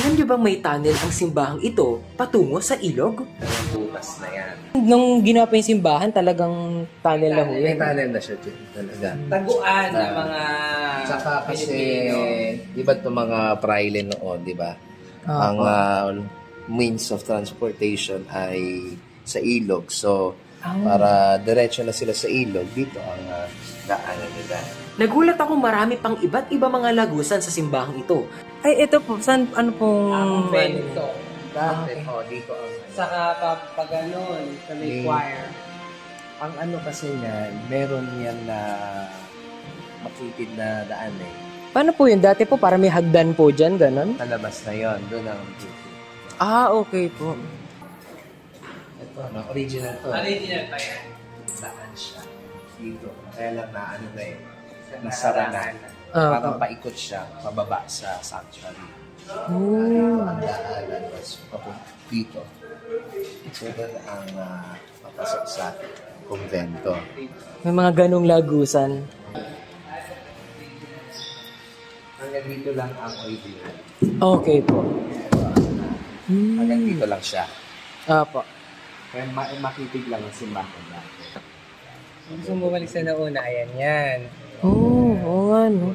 Alam niyo bang may tunnel ang simbahang ito patungo sa ilog? Ang butas na yan. Nung ginawa pa yung simbahan, talagang tunnel na ho May yan. tunnel na siya dyan talaga. Taguan ng mga Tsaka kasi, Pilipino. di ba itong mga praile noon, di ba? Ang means of transportation ay sa ilog. So, para diretso na sila sa ilog, dito ang daanan nila. Nagulat ako marami pang iba't iba mga lagusan sa simbahang ito. Ay, ito po. Saan, ano pong... Ang bento. Dati, dito ang Saka pag ganun, sa may May- choir. ang ano kasi niyan, meron yan na makitid na daan eh. Paano po yun? Dati po, para may hagdan po dyan, ganon? Talabas na yon, doon ang Ah, okay po. ito, no, original to. Original pa yan. Saan siya? Dito. Kaya lang na ano na eh. Nasara na. Ah, Parang paikot siya, pababa sa sanctuary. Oh. Ang daanan was dito. So, doon ang papasok sa kumbento. May mga ganong lagusan. Hanggang dito lang ang original. Okay po. Hanggang dito lang siya. Apo. Kaya makitig lang ang simbahan natin. Gusto mo bumalik sa nauna, ayan yan. Oo, oo nga, no?